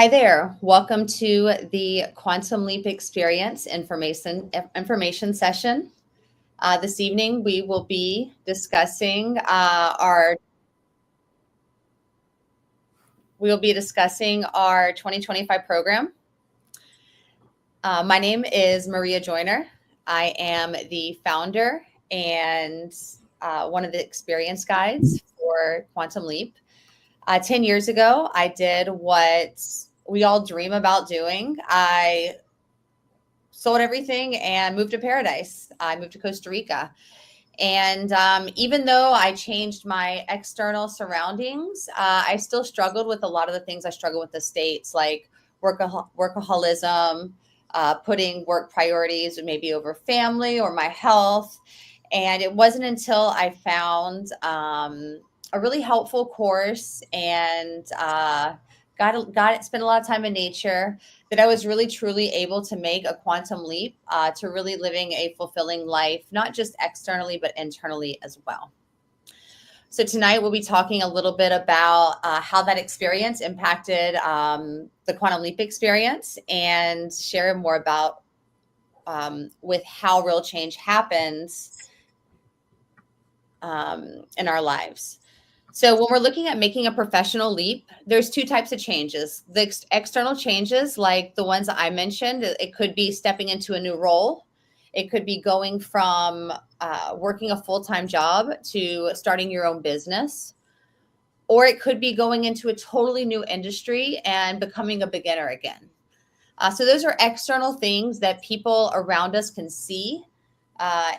Hi there. Welcome to the Quantum Leap Experience information session. This evening, we will be discussing our 2025 program. My name is Maria Joyner. I am the founder and one of the experience guides for Quantum Leap. 10 years ago, I did what we all dream about doing. I sold everything and moved to paradise. I moved to Costa Rica. And even though I changed my external surroundings, I still struggled with a lot of the things I struggle with the States, like workaholism, putting work priorities maybe over family or my health. And it wasn't until I found a really helpful course and spent a lot of time in nature that I was really truly able to make a quantum leap to really living a fulfilling life, not just externally, but internally as well. So tonight we'll be talking a little bit about how that experience impacted the quantum leap experience and share more about with how real change happens in our lives. So when we're looking at making a professional leap, there's two types of changes. The external changes, like the ones that I mentioned, it could be stepping into a new role. It could be going from working a full-time job to starting your own business. Or it could be going into a totally new industry and becoming a beginner again. So those are external things that people around us can see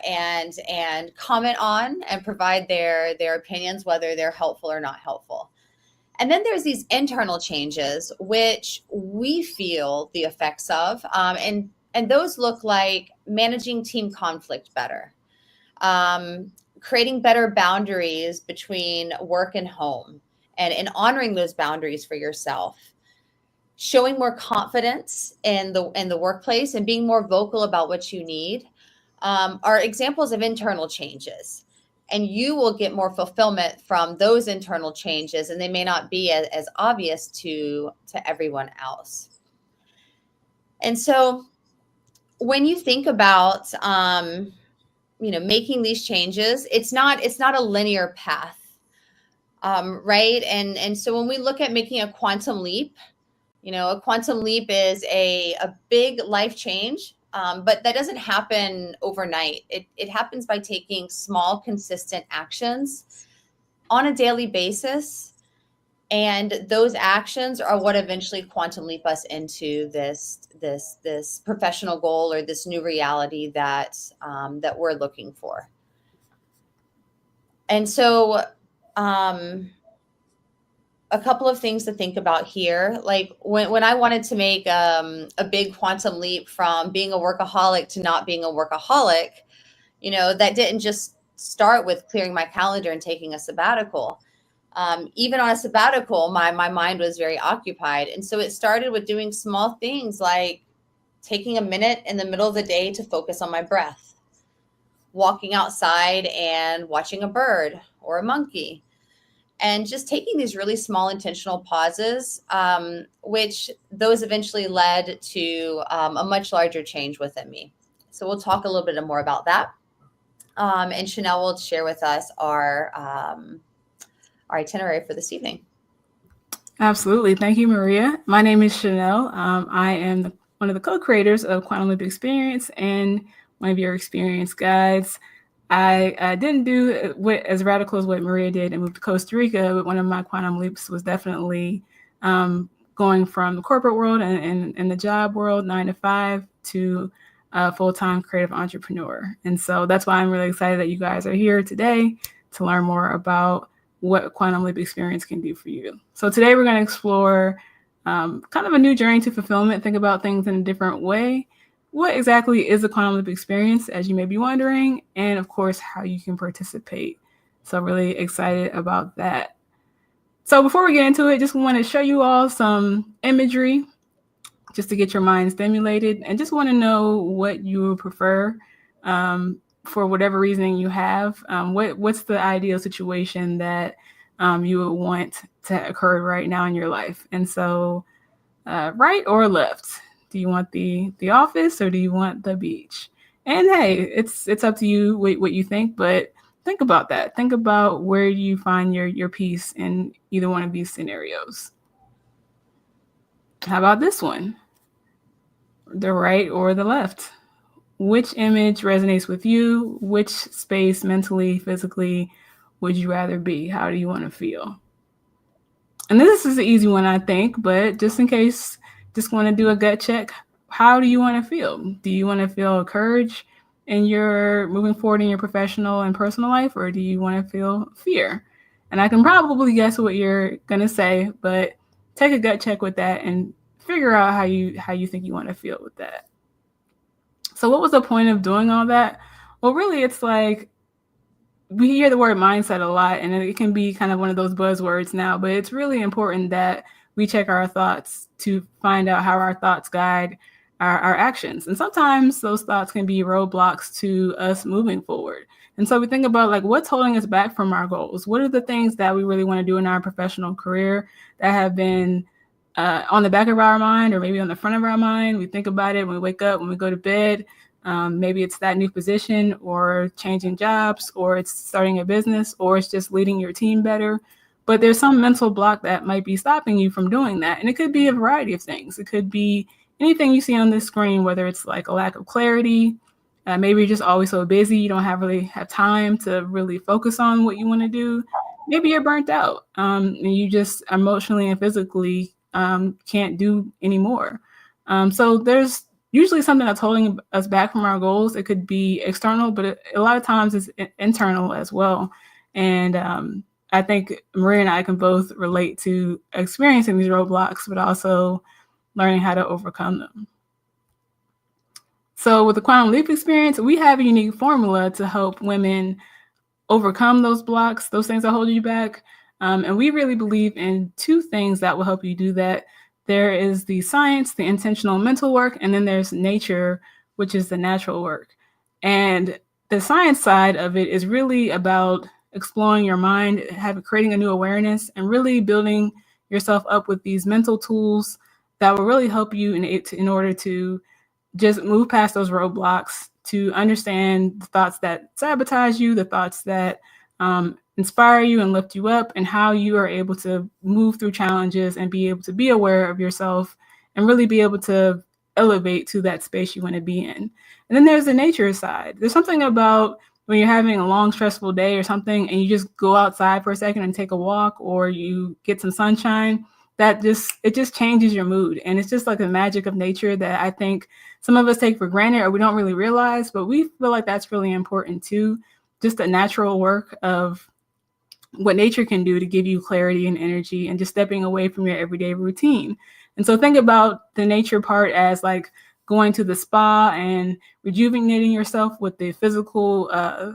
and comment on and provide their opinions, whether they're helpful or not helpful. And then there's these internal changes, which we feel the effects of. And those look like managing team conflict better, creating better boundaries between work and home, and honoring those boundaries for yourself, showing more confidence in the workplace and being more vocal about what you need. Are examples of internal changes, and you will get more fulfillment from those internal changes, and they may not be as obvious to everyone else. And so when you think about making these changes, it's not a linear path, right? And so when we look at making a quantum leap, a quantum leap is a big life change. But that doesn't happen overnight. It happens by taking small, consistent actions on a daily basis. And those actions are what eventually quantum leap us into this professional goal or this new reality that we're looking for. And so a couple of things to think about here. Like when I wanted to make a big quantum leap from being a workaholic to not being a workaholic, that didn't just start with clearing my calendar and taking a sabbatical. Even on a sabbatical, my mind was very occupied. And so it started with doing small things like taking a minute in the middle of the day to focus on my breath, walking outside and watching a bird or a monkey. And just taking these really small intentional pauses, which those eventually led to a much larger change within me. So we'll talk a little bit more about that. And Chanel will share with us our itinerary for this evening. Absolutely. Thank you, Maria. My name is Chanel. I am one of the co-creators of Quantum Leap Experience and one of your experience guides. I didn't do as radical as what Maria did and moved to Costa Rica, but one of my quantum leaps was definitely going from the corporate world and the job world, 9 to 5, to a full-time creative entrepreneur. And so that's why I'm really excited that you guys are here today to learn more about what quantum leap experience can do for you. So today we're going to explore kind of a new journey to fulfillment, think about things in a different way. What exactly is the quantum leap experience, as you may be wondering, and of course, how you can participate. So really excited about that. So before we get into it, just want to show you all some imagery just to get your mind stimulated, and just want to know what you would prefer for whatever reasoning you have. What's the ideal situation that you would want to occur right now in your life? And so right or left? Do you want the office or do you want the beach? And hey, it's up to you what you think, but think about that. Think about where you find your peace in either one of these scenarios. How about this one? The right or the left? Which image resonates with you? Which space mentally, physically would you rather be? How do you want to feel? And this is an easy one, I think, but just in case, just want to do a gut check. How do you want to feel? Do you want to feel courage in your moving forward in your professional and personal life, or do you want to feel fear? And I can probably guess what you're gonna say, but take a gut check with that and figure out how you think you want to feel with that. So what was the point of doing all that? Well, really, it's like we hear the word mindset a lot, and it can be kind of one of those buzzwords now, but it's really important that we check our thoughts to find out how our thoughts guide our actions. And sometimes those thoughts can be roadblocks to us moving forward. And so we think about like what's holding us back from our goals? What are the things that we really want to do in our professional career that have been on the back of our mind or maybe on the front of our mind? We think about it when we wake up, when we go to bed. Maybe it's that new position or changing jobs, or it's starting a business, or it's just leading your team better. But there's some mental block that might be stopping you from doing that. And it could be a variety of things. It could be anything you see on this screen, whether it's like a lack of clarity, maybe you're just always so busy, you don't really have time to really focus on what you want to do. Maybe you're burnt out and you just emotionally and physically can't do anymore. So there's usually something that's holding us back from our goals. It could be external, but a lot of times it's internal as well. And I think Maria and I can both relate to experiencing these roadblocks, but also learning how to overcome them. So with the Quantum Leap experience, we have a unique formula to help women overcome those blocks, those things that hold you back. And we really believe in two things that will help you do that. There is the science, the intentional mental work, and then there's nature, which is the natural work. And the science side of it is really about exploring your mind, creating a new awareness, and really building yourself up with these mental tools that will really help you in order to just move past those roadblocks, to understand the thoughts that sabotage you, the thoughts that inspire you and lift you up, and how you are able to move through challenges and be able to be aware of yourself and really be able to elevate to that space you want to be in. And then there's the nature side. There's something about when you're having a long, stressful day or something, and you just go outside for a second and take a walk, or you get some sunshine, it just changes your mood. And it's just like the magic of nature that I think some of us take for granted or we don't really realize, but we feel like that's really important too. Just the natural work of what nature can do to give you clarity and energy, and just stepping away from your everyday routine. And so think about the nature part as like going to the spa and rejuvenating yourself with the physical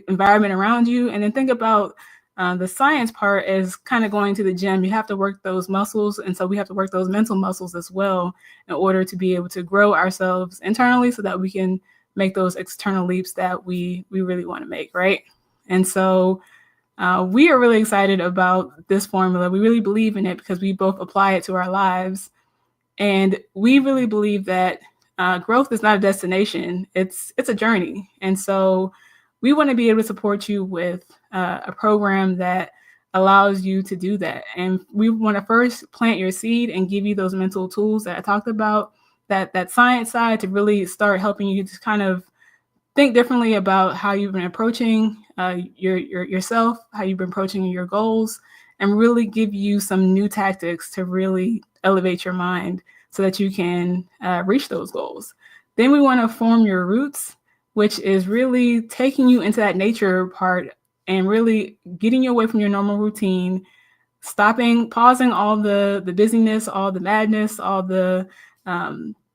environment around you. And then think about the science part is kind of going to the gym. You have to work those muscles. And so we have to work those mental muscles as well in order to be able to grow ourselves internally so that we can make those external leaps that we really want to make, right? And so we are really excited about this formula. We really believe in it because we both apply it to our lives. And we really believe that growth is not a destination, it's a journey. And so we want to be able to support you with a program that allows you to do that. And we want to first plant your seed and give you those mental tools that I talked about, that science side, to really start helping you to kind of think differently about how you've been approaching yourself, how you've been approaching your goals, and really give you some new tactics to really elevate your mind so that you can reach those goals. Then we want to form your roots, which is really taking you into that nature part and really getting you away from your normal routine, pausing all the busyness, all the madness, all the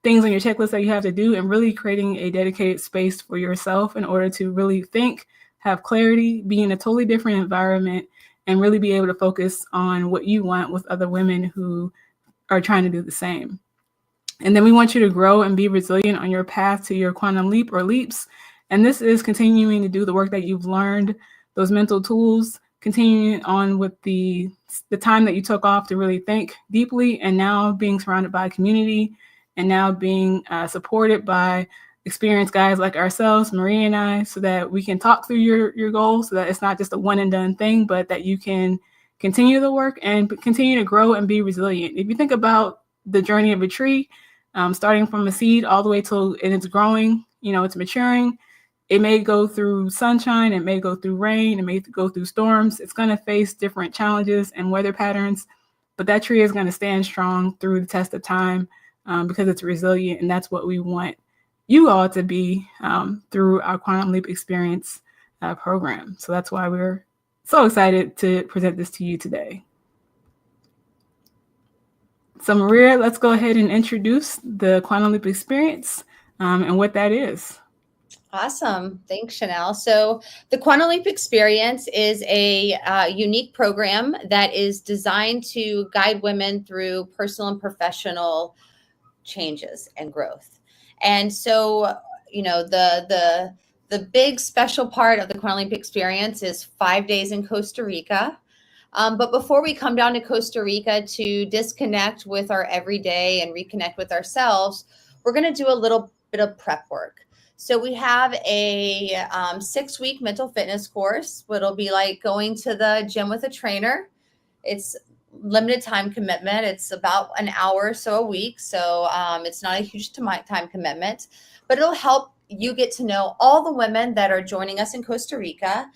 things on your checklist that you have to do, and really creating a dedicated space for yourself in order to really think, have clarity, be in a totally different environment, and really be able to focus on what you want with other women who are trying to do the same. And then we want you to grow and be resilient on your path to your quantum leap or leaps. And this is continuing to do the work that you've learned, those mental tools, continuing on with the time that you took off to really think deeply, and now being surrounded by a community, and now being supported by experienced guys like ourselves, Maria and I, so that we can talk through your goals, so that it's not just a one and done thing, but that you can continue the work and continue to grow and be resilient. If you think about the journey of a tree, starting from a seed all the way till it's growing, it's maturing. It may go through sunshine, it may go through rain, it may go through storms. It's going to face different challenges and weather patterns, but that tree is going to stand strong through the test of time because it's resilient, and that's what we want you all to be through our Quantum Leap Experience program. So that's why we're so excited to present this to you today. So Maria, let's go ahead and introduce the Quantum Leap Experience and what that is. Awesome. Thanks, Chanel. So the Quantum Leap Experience is a unique program that is designed to guide women through personal and professional changes and growth. And so, the big special part of the Quantum Leap Experience is 5 days in Costa Rica. But before we come down to Costa Rica to disconnect with our everyday and reconnect with ourselves, we're going to do a little bit of prep work. So we have a 6-week mental fitness course. It'll be like going to the gym with a trainer. It's limited time commitment. It's about an hour or so a week. So it's not a huge time commitment, but it'll help you get to know all the women that are joining us in Costa Rica.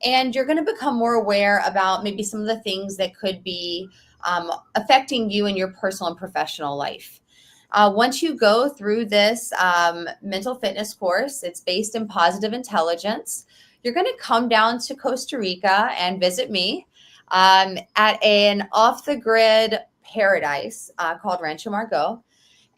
And you're going to become more aware about maybe some of the things that could be affecting you in your personal and professional life. Once you go through this mental fitness course, it's based in positive intelligence. You're going to come down to Costa Rica and visit me at an off-the-grid paradise called Rancho Margot.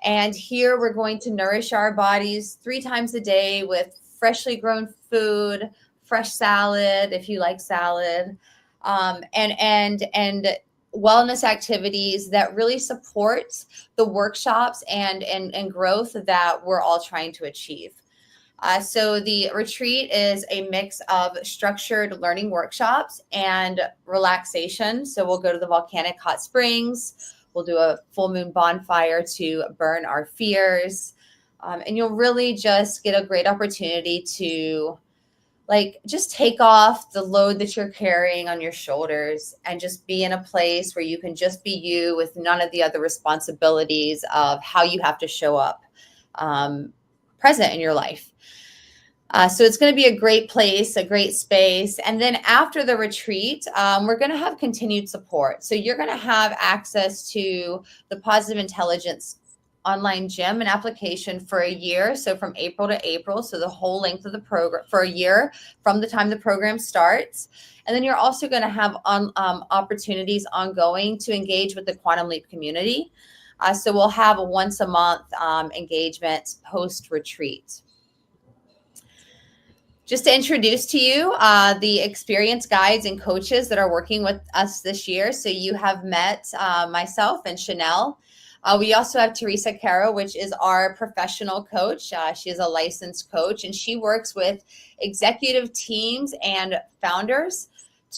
And here we're going to nourish our bodies 3 times a day with freshly grown food, fresh salad, if you like salad, and wellness activities that really support the workshops and growth that we're all trying to achieve. So the retreat is a mix of structured learning workshops and relaxation. So we'll go to the volcanic hot springs. We'll do a full moon bonfire to burn our fears. And you'll really just get a great opportunity to just take off the load that you're carrying on your shoulders and just be in a place where you can just be you with none of the other responsibilities of how you have to show up present in your life. So it's going to be a great place, a great space. And then after the retreat, we're going to have continued support. So you're going to have access to the Positive Intelligence online gym and application for a year. So from April to April, so the whole length of the program for a year from the time the program starts. And then you're also going to have opportunities ongoing to engage with the Quantum Leap community. So we'll have a once a month engagement post retreat. Just to introduce to you the experienced guides and coaches that are working with us this year. So you have met myself and Chanel. We also have Teresa Caro, which is our professional coach. She is a licensed coach, and she works with executive teams and founders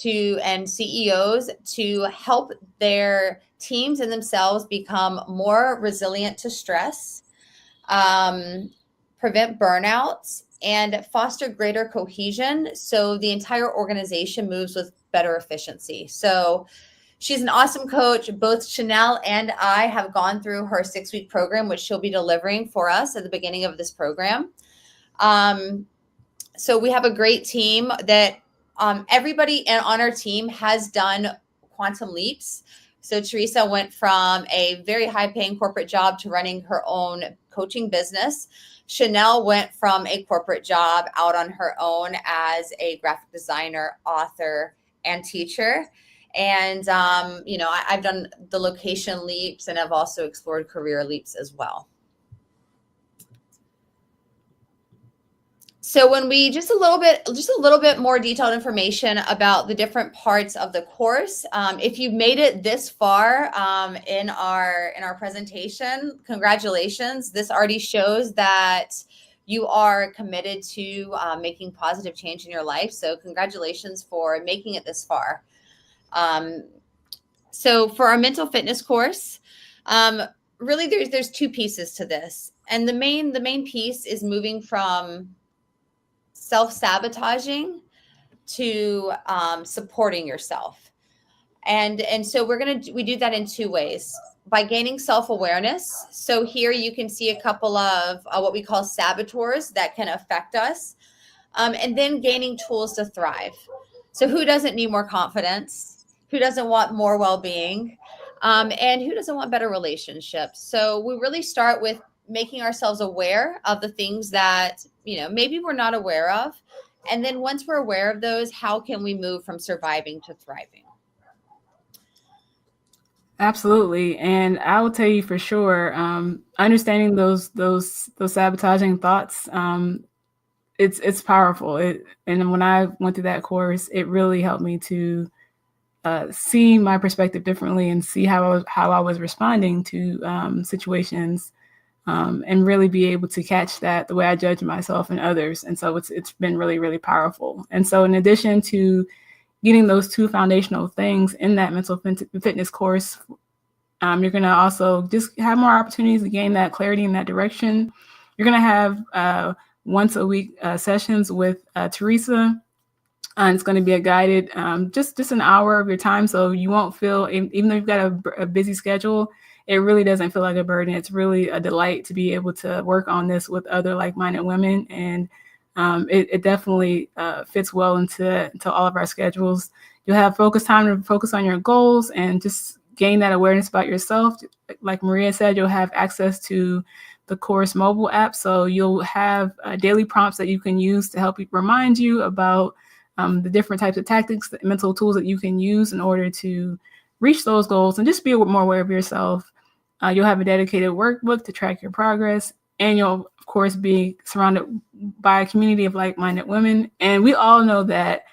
and CEOs to help their teams and themselves become more resilient to stress, prevent burnouts, and foster greater cohesion so the entire organization moves with better efficiency. So she's an awesome coach. Both Chanel and I have gone through her 6-week program, which she'll be delivering for us at the beginning of this program. So we have a great team that everybody on our team has done quantum leaps. So Teresa went from a very high-paying corporate job to running her own coaching business. Chanel went from a corporate job out on her own as a graphic designer, author, and teacher. And, I've done the location leaps, and I've also explored career leaps as well. So when we just a little bit more detailed information about the different parts of the course. If you've made it this far in our presentation, congratulations. This already shows that you are committed to making positive change in your life. So congratulations for making it this far. So for our mental fitness course, really there's two pieces to this. And the main piece is moving from self-sabotaging to supporting yourself. And so we do that in two ways. By gaining self-awareness. So here you can see a couple of what we call saboteurs that can affect us. And then gaining tools to thrive. So who doesn't need more confidence? Who doesn't want more well-being? And who doesn't want better relationships? So we really start with making ourselves aware of the things that, maybe we're not aware of. And then once we're aware of those, how can we move from surviving to thriving? Absolutely, and I will tell you for sure, understanding those sabotaging thoughts, it's powerful. And when I went through that course, it really helped me to see my perspective differently and see how I was responding to situations, and really be able to catch that the way I judge myself and others. And so it's been really, really powerful. And so in addition to getting those two foundational things in that mental fitness course, you're going to also just have more opportunities to gain that clarity in that direction. You're going to have once a week sessions with Teresa. And it's going to be a guided, just an hour of your time. So you won't feel, even though you've got a busy schedule, it really doesn't feel like a burden. It's really a delight to be able to work on this with other like-minded women. And it definitely fits well into all of our schedules. You'll have focus time to focus on your goals and just gain that awareness about yourself. Like Maria said, you'll have access to the course mobile app. So you'll have daily prompts that you can use to help remind you about the different types of tactics, the mental tools that you can use in order to reach those goals and just be more aware of yourself. You'll have a dedicated workbook to track your progress. And you'll, of course, be surrounded by a community of like-minded women. And we all know that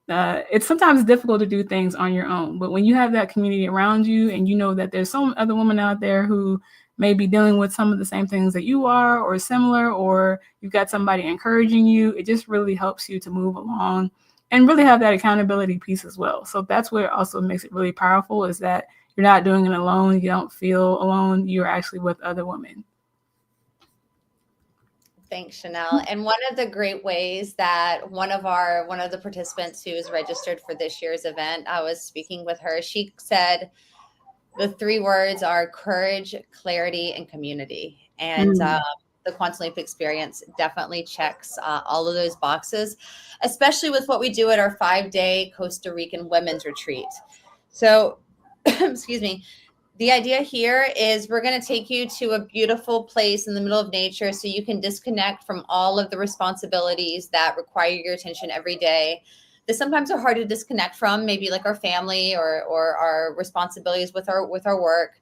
it's sometimes difficult to do things on your own. But when you have that community around you and you know that there's some other women out there who may be dealing with some of the same things that you are or similar, or you've got somebody encouraging you, it just really helps you to move along and really have that accountability piece as well. So that's what also makes it really powerful, is that you're not doing it alone. You don't feel alone. You're actually with other women. Thanks, Chanel. And one of the great ways that one of the participants who is registered for this year's event, I was speaking with her, she said the three words are courage, clarity, and community. And the Quantum Leap experience definitely checks all of those boxes, especially with what we do at our 5-day Costa Rican women's retreat. So, excuse me. The idea here is we're going to take you to a beautiful place in the middle of nature so you can disconnect from all of the responsibilities that require your attention every day, that sometimes are hard to disconnect from, maybe like our family or our responsibilities with our work.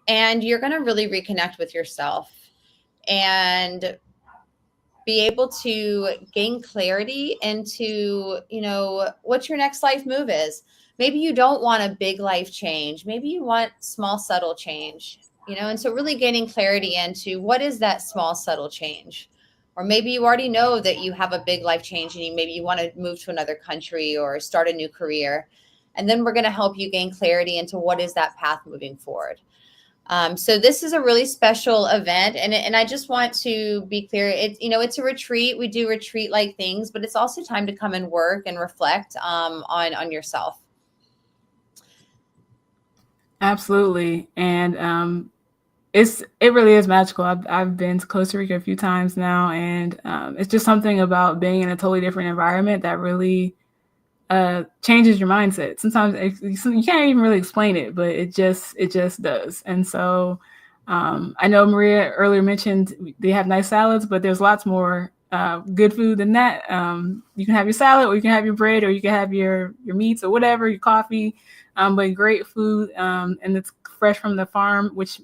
And you're going to really reconnect with yourself and be able to gain clarity into, what your next life move is. Maybe you don't want a big life change. Maybe you want small, subtle change, and so really gaining clarity into what is that small, subtle change. Or maybe you already know that you have a big life change and maybe you want to move to another country or start a new career. And then we're going to help you gain clarity into what is that path moving forward. So this is a really special event. And I just want to be clear, it's a retreat. We do retreat-like things, but it's also time to come and work and reflect on yourself. Absolutely. And it really is magical. I've been to Costa Rica a few times now, and it's just something about being in a totally different environment that really changes your mindset. Sometimes you can't even really explain it, but it just does. And so I know Maria earlier mentioned they have nice salads, but there's lots more good food than that. You can have your salad, or you can have your bread, or you can have your meats or whatever, your coffee, but great food, and it's fresh from the farm, which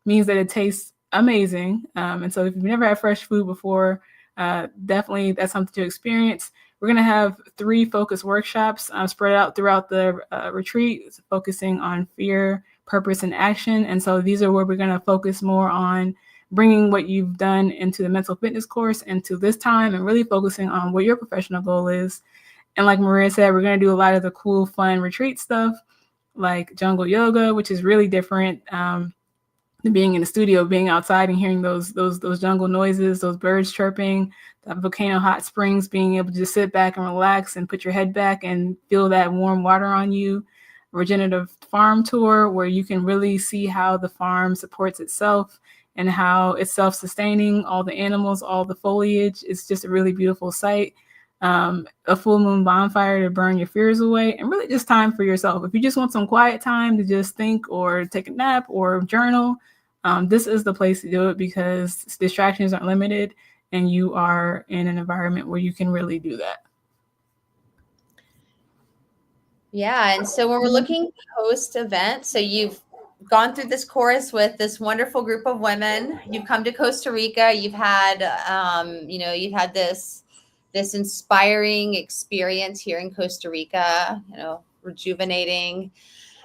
means that it tastes amazing. And so if you've never had fresh food before, definitely that's something to experience. We're going to have 3 focus workshops spread out throughout the retreat, focusing on fear, purpose, and action. And so these are where we're going to focus more on bringing what you've done into the mental fitness course into this time and really focusing on what your professional goal is. And like Maria said, we're going to do a lot of the cool, fun retreat stuff like jungle yoga, which is really different than being in the studio, being outside and hearing those jungle noises, those birds chirping, the volcano hot springs, being able to just sit back and relax and put your head back and feel that warm water on you. Regenerative farm tour, where you can really see how the farm supports itself and how it's self-sustaining, all the animals, all the foliage. It's just a really beautiful sight. A full moon bonfire to burn your fears away, and really just time for yourself. If you just want some quiet time to just think or take a nap or journal, this is the place to do it, because distractions are limited and you are in an environment where you can really do that. Yeah. And so when we're looking post event, so you've gone through this course with this wonderful group of women, you've come to Costa Rica, you've had, you've had this inspiring experience here in Costa Rica, rejuvenating.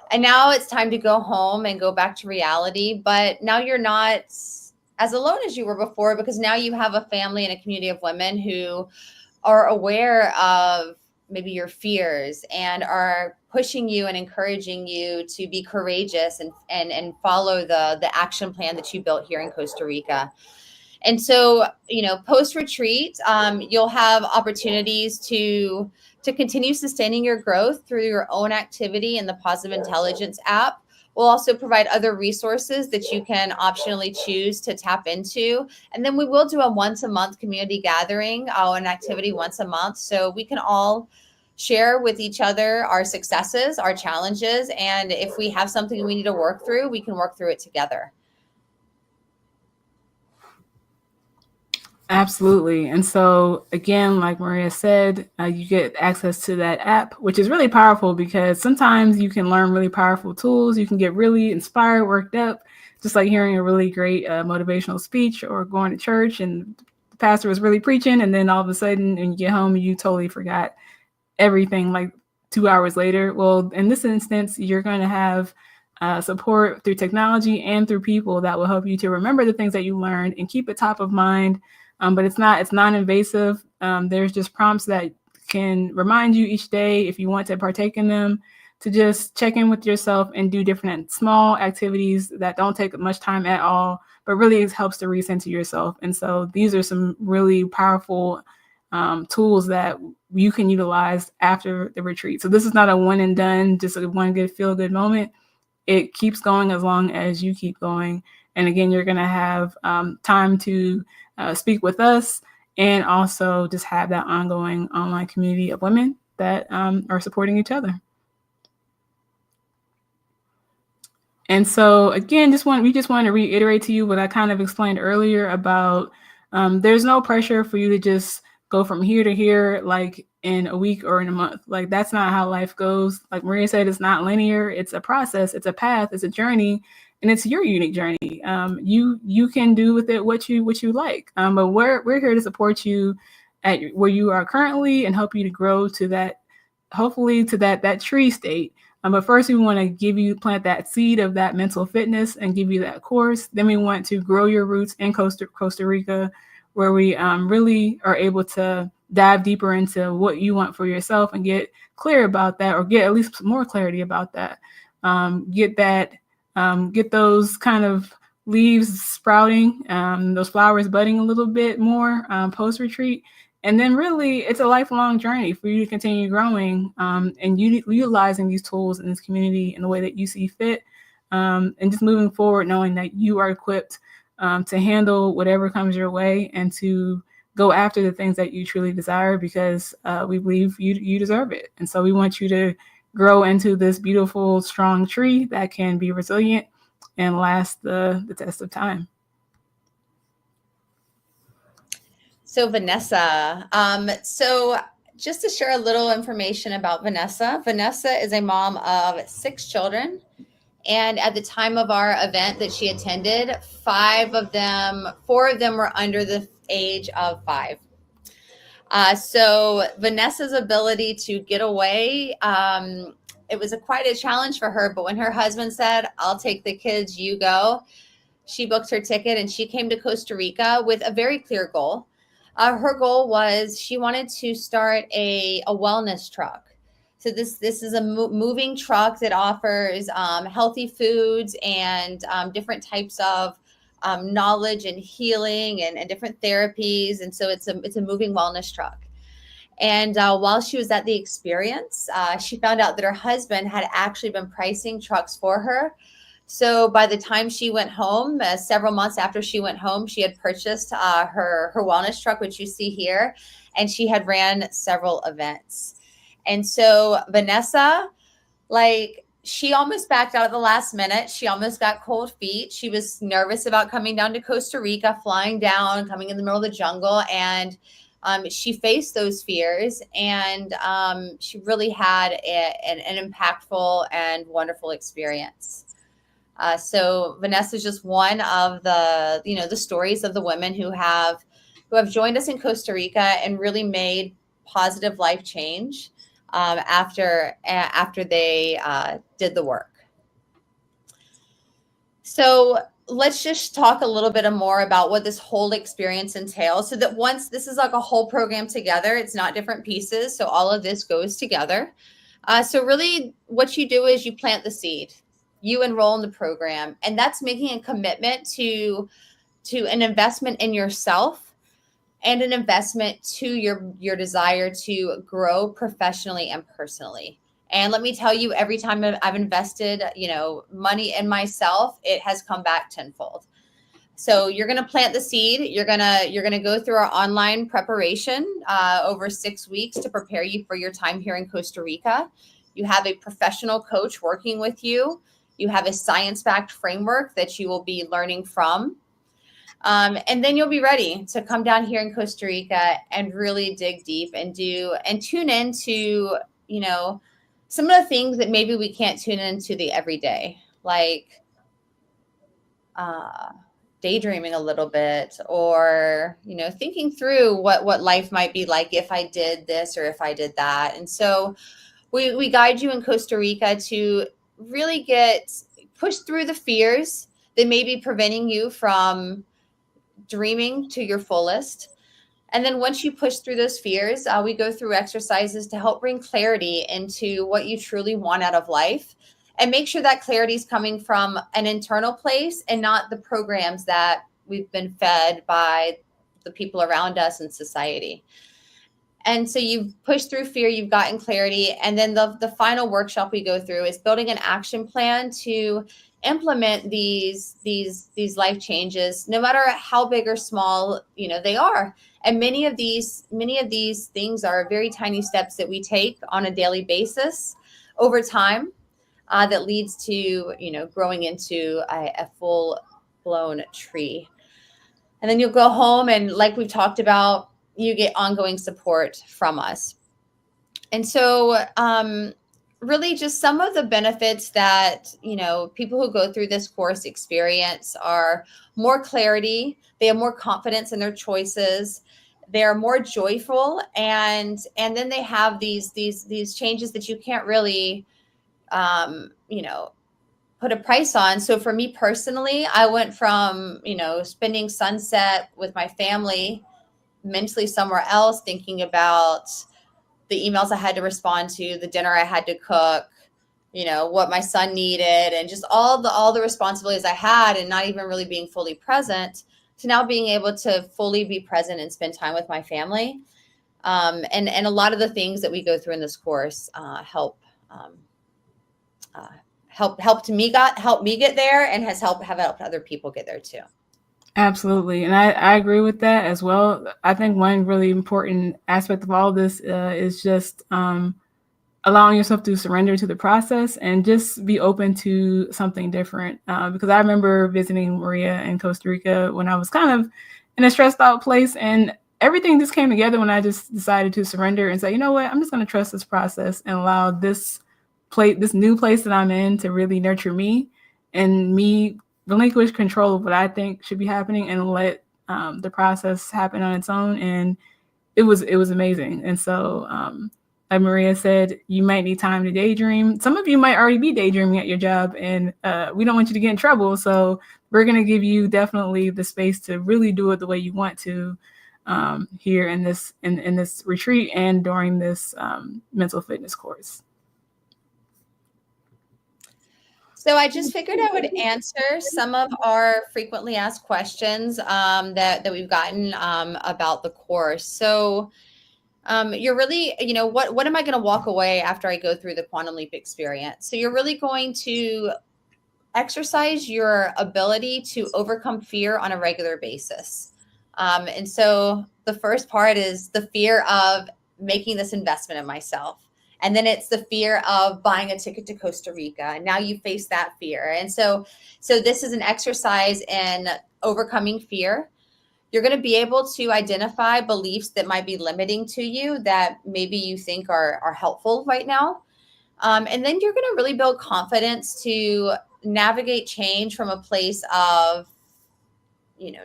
And now it's time to go home and go back to reality. But now you're not as alone as you were before, because now you have a family and a community of women who are aware of maybe your fears and are pushing you and encouraging you to be courageous and follow the action plan that you built here in Costa Rica. And so, post retreat, you'll have opportunities to continue sustaining your growth through your own activity in the Positive Intelligence app. We'll also provide other resources that you can optionally choose to tap into. And then we will do a once a month community gathering, an activity once a month, so we can all share with each other our successes, our challenges. And if we have something we need to work through, we can work through it together. Absolutely. And so, again, like Maria said, you get access to that app, which is really powerful, because sometimes you can learn really powerful tools. You can get really inspired, worked up, just like hearing a really great motivational speech or going to church and the pastor was really preaching. And then all of a sudden, when you get home, you totally forgot everything like 2 hours later. Well, in this instance, you're going to have support through technology and through people that will help you to remember the things that you learned and keep it top of mind. But it's non-invasive. There's just prompts that can remind you each day, if you want to partake in them, to just check in with yourself and do different small activities that don't take much time at all, but really helps to recenter yourself. And so these are some really powerful tools that you can utilize after the retreat. So this is not a one and done, just a one good feel good moment. It keeps going as long as you keep going. And again, you're going to have time to speak with us, and also just have that ongoing online community of women that are supporting each other. And so again, we just want to reiterate to you what I kind of explained earlier about there's no pressure for you to just go from here to here like in a week or in a month. Like, that's not how life goes. Like Maria said, it's not linear. It's a process. It's a path. It's a journey. And it's your unique journey. You can do with it what you like. But we're here to support you at where you are currently and help you to grow to that, hopefully to that tree state. But first, we want to plant that seed of that mental fitness and give you that course. Then we want to grow your roots in Costa Rica, where we really are able to dive deeper into what you want for yourself and get clear about that, or get at least more clarity about that. Get those kind of leaves sprouting, those flowers budding a little bit more post-retreat. And then really, it's a lifelong journey for you to continue growing and utilizing these tools in this community in the way that you see fit, and just moving forward, knowing that you are equipped to handle whatever comes your way and to go after the things that you truly desire, because we believe you deserve it. And so we want you to grow into this beautiful, strong tree that can be resilient and last the test of time. So Vanessa, so just to share a little information about Vanessa. Vanessa is a mom of 6 children. And at the time of our event that she attended, 4 of them were under the age of 5. So Vanessa's ability to get away, it was quite a challenge for her. But when her husband said, "I'll take the kids, you go," she booked her ticket and she came to Costa Rica with a very clear goal. Her goal was she wanted to start a wellness truck. So this is a moving truck that offers healthy foods and different types of knowledge and healing and different therapies. And so it's a moving wellness truck. And while she was at the experience, she found out that her husband had actually been pricing trucks for her. So by the time she went home, several months after she went home, she had purchased her wellness truck, which you see here, and she had ran several events. And so Vanessa, like, she almost backed out at the last minute. She almost got cold feet. She was nervous about coming down to Costa Rica, flying down, coming in the middle of the jungle. And she faced those fears, and she really had an impactful and wonderful experience. So Vanessa is just one of the stories of the women who have joined us in Costa Rica and really made positive life change after they did the work. So let's just talk a little bit more about what this whole experience entails, so that once this is like a whole program together, it's not different pieces. So all of this goes together. So really what you do is you plant the seed, you enroll in the program, and that's making a commitment to an investment in yourself and an investment to your desire to grow professionally and personally. And let me tell you, every time I've invested, money in myself, it has come back tenfold. So you're going to plant the seed. You're going to go through our online preparation over 6 weeks to prepare you for your time here in Costa Rica. You have a professional coach working with you. You have a science-backed framework that you will be learning from. And then you'll be ready to come down here in Costa Rica and really dig deep and tune into, some of the things that maybe we can't tune into the everyday, like daydreaming a little bit, or, thinking through what life might be like if I did this or if I did that. And so we guide you in Costa Rica to really push through the fears that may be preventing you from dreaming to your fullest. And then once you push through those fears, we go through exercises to help bring clarity into what you truly want out of life, and make sure that clarity is coming from an internal place and not the programs that we've been fed by the people around us in society. And so you've pushed through fear, you've gotten clarity. And then the final workshop we go through is building an action plan to implement these life changes, no matter how big or small, they are. And many of these things are very tiny steps that we take on a daily basis over time that leads to, growing into a full blown tree. And then you'll go home, and like we've talked about, you get ongoing support from us. And so really just some of the benefits that, people who go through this course experience are more clarity. They have more confidence in their choices. They're more joyful. And then they have these changes that you can't really, put a price on. So for me personally, I went from, spending sunset with my family mentally somewhere else, thinking about the emails I had to respond to, the dinner I had to cook, what my son needed, and just all the responsibilities I had, and not even really being fully present, to now being able to fully be present and spend time with my family. And a lot of the things that we go through in this course helped me get there, and have helped other people get there too. Absolutely. And I agree with that as well. I think one really important aspect of all this is just allowing yourself to surrender to the process and just be open to something different. Because I remember visiting Maria in Costa Rica when I was kind of in a stressed out place, and everything just came together when I just decided to surrender and say, you know what, I'm just going to trust this process and allow this new place that I'm in to really nurture me, and me relinquish control of what I think should be happening, and let the process happen on its own. And it was amazing. And so like Maria said, you might need time to daydream. Some of you might already be daydreaming at your job, and we don't want you to get in trouble. So we're going to give you definitely the space to really do it the way you want to here in this in this retreat and during this mental fitness course. So I just figured I would answer some of our frequently asked questions that we've gotten about the course. So you're really, what am I going to walk away after I go through the Quantum Leap experience? So you're really going to exercise your ability to overcome fear on a regular basis. And so the first part is the fear of making this investment in myself. And then it's the fear of buying a ticket to Costa Rica. And now you face that fear. And so this is an exercise in overcoming fear. You're going to be able to identify beliefs that might be limiting to you that maybe you think are helpful right now. And then you're going to really build confidence to navigate change from a place of,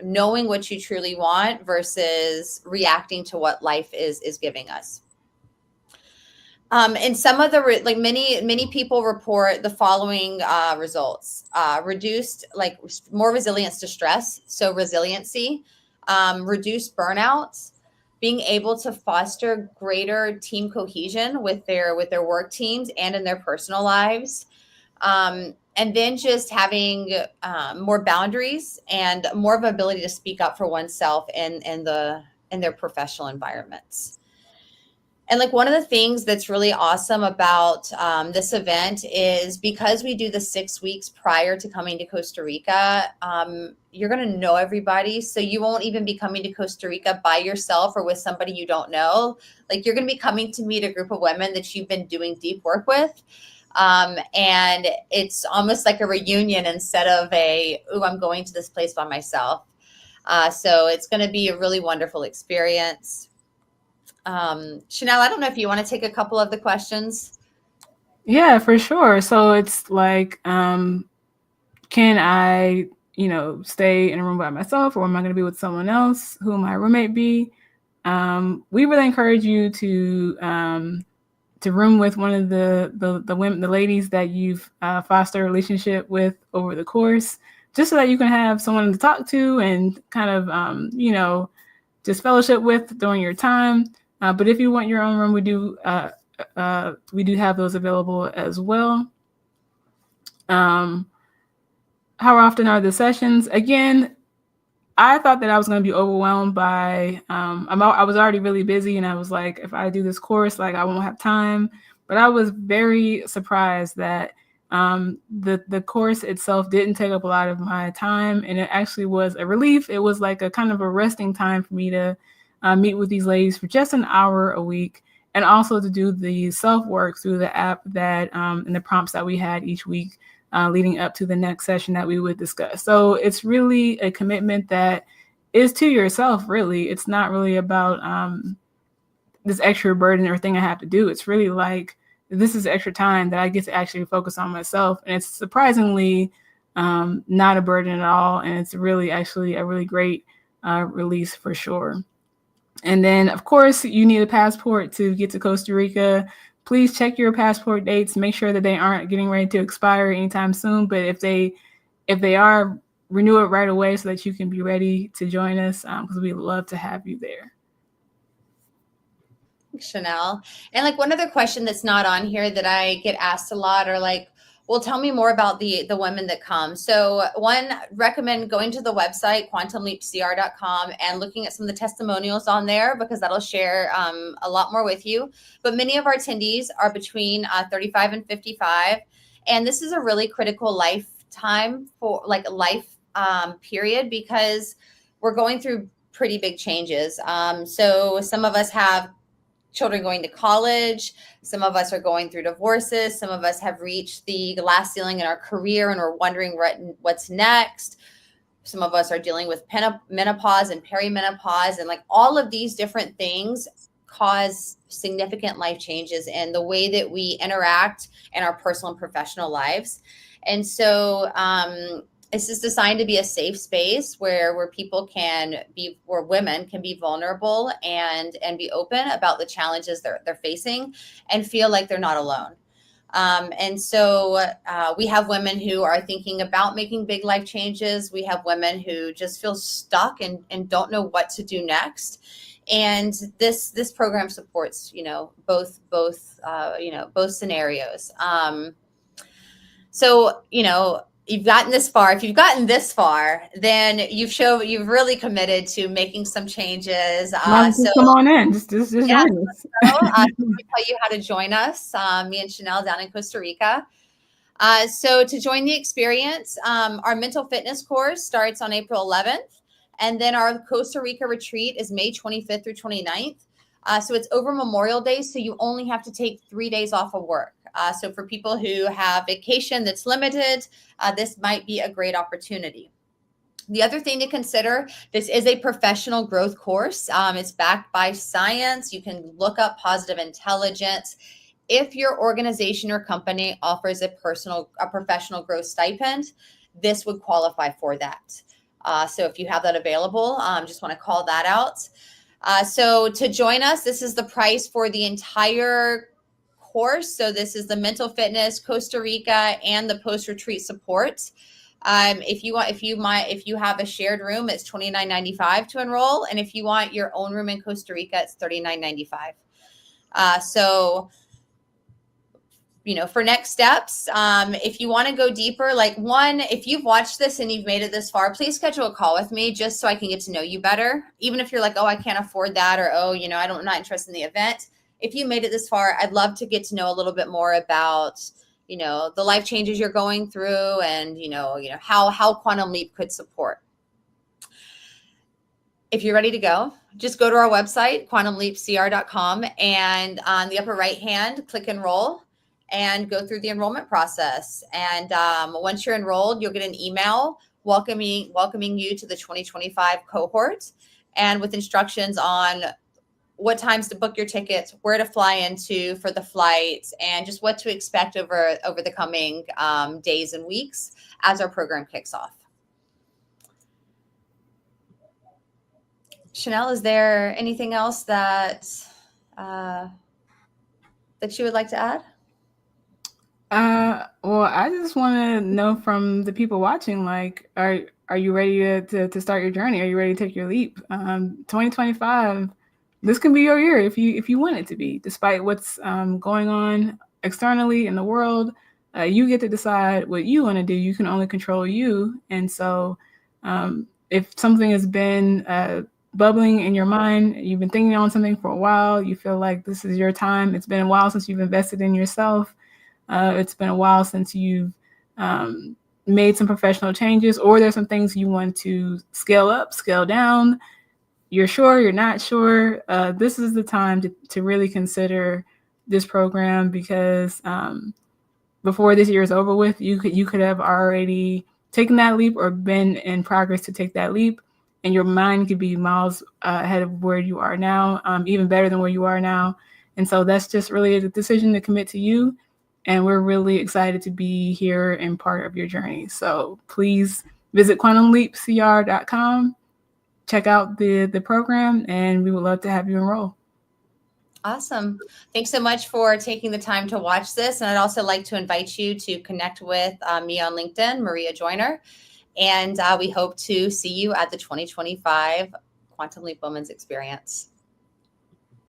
knowing what you truly want versus reacting to what life is giving us. And some of the many people report the following results: reduced, more resilience to stress, so resiliency, reduced burnouts, being able to foster greater team cohesion with their work teams and in their personal lives, and then just having more boundaries and more of an ability to speak up for oneself in their professional environments. And one of the things that's really awesome about this event is because we do the 6 weeks prior to coming to Costa Rica, you're going to know everybody. So you won't even be coming to Costa Rica by yourself or with somebody you don't know. You're going to be coming to meet a group of women that you've been doing deep work with. And it's almost like a reunion instead of I'm going to this place by myself. So it's going to be a really wonderful experience. Chanel, I don't know if you want to take a couple of the questions. Yeah, for sure. So it's can I, stay in a room by myself, or am I going to be with someone else? Who will my roommate be? We really encourage you to room with one of the women, the ladies that you've fostered a relationship with over the course, just so that you can have someone to talk to and kind of, just fellowship with during your time. But if you want your own room, we do have those available as well. How often are the sessions? Again, I thought that I was going to be overwhelmed by, I was already really busy, and I was like, if I do this course, I won't have time. But I was very surprised that the course itself didn't take up a lot of my time, and it actually was a relief. It was like a kind of a resting time for me to meet with these ladies for just an hour a week, and also to do the self-work through the app that and the prompts that we had each week leading up to the next session that we would discuss. So it's really a commitment that is to yourself, really. It's not really about this extra burden or thing I have to do. It's really this is extra time that I get to actually focus on myself. And it's surprisingly not a burden at all. And it's really actually a really great release for sure. And then, of course, you need a passport to get to Costa Rica. Please check your passport dates. Make sure that they aren't getting ready to expire anytime soon. But if they are, renew it right away so that you can be ready to join us, because we'd love to have you there. Chanel. And one other question that's not on here that I get asked a lot are well, tell me more about the women that come. So one, recommend going to the website, quantumleapcr.com, and looking at some of the testimonials on there, because that'll share a lot more with you. But many of our attendees are between 35 and 55. And this is a really critical lifetime for life period, because we're going through pretty big changes. So some of us have children going to college. Some of us are going through divorces. Some of us have reached the glass ceiling in our career and we're wondering what's next. Some of us are dealing with menopause and perimenopause, and all of these different things cause significant life changes in the way that we interact in our personal and professional lives. And so This is designed to be a safe space where people can be, where women can be vulnerable and be open about the challenges they're facing and feel like they're not alone. And so we have women who are thinking about making big life changes. We have women who just feel stuck and don't know what to do next. And this program supports, both scenarios. So, you've gotten this far. If you've gotten this far, then you've really committed to making some changes. Just come on in. Just Yeah, join us. so let me tell you how to join us. Me and Chanel down in Costa Rica. So to join the experience, our mental fitness course starts on April 11th, and then our Costa Rica retreat is May 25th through 29th. So it's over Memorial Day, so you only have to take 3 days off of work. So for people who have vacation that's limited, this might be a great opportunity. The other thing to consider, this is a professional growth course. It's backed by science. You can look up positive intelligence. If your organization or company offers a professional growth stipend, this would qualify for that. So if you have that available, just want to call that out. So to join us, this is the price for the entire course. So this is the mental fitness, Costa Rica, and the post-retreat support. If you have a shared room, it's $29.95 to enroll, and if you want your own room in Costa Rica, it's $39.95. So, for next steps, if you want to go deeper, if you've watched this and you've made it this far, please schedule a call with me just so I can get to know you better. Even if you're like, oh, I can't afford that, or I'm not interested in the event. If you made it this far, I'd love to get to know a little bit more about the life changes you're going through, and how Quantum Leap could support. If you're ready to go, just go to our website, quantumleapcr.com, and on the upper right hand, click enroll and go through the enrollment process. And once you're enrolled, you'll get an email welcoming you to the 2025 cohort, and with instructions on what times to book your tickets, where to fly into for the flights, and just what to expect over the coming days and weeks as our program kicks off. Chanel, is there anything else that you would like to add? Well, I just want to know from the people watching, are you ready to start your journey? Are you ready to take your leap? 2025, this can be your year if you want it to be, despite what's going on externally in the world. You get to decide what you want to do. You can only control you. And so if something has been bubbling in your mind, you've been thinking on something for a while, you feel like this is your time. It's been a while since you've invested in yourself. It's been a while since you've made some professional changes, or there's some things you want to scale up, scale down. You're sure, you're not sure. This is the time to really consider this program, because before this year is over with, you could have already taken that leap or been in progress to take that leap, and your mind could be miles ahead of where you are now, even better than where you are now. And so that's just really a decision to commit to you. And we're really excited to be here and part of your journey. So please visit quantumleapcr.com, check out the program, and we would love to have you enroll. Awesome. Thanks so much for taking the time to watch this. And I'd also like to invite you to connect with me on LinkedIn, Maria Joyner. And we hope to see you at the 2025 Quantum Leap Women's Experience.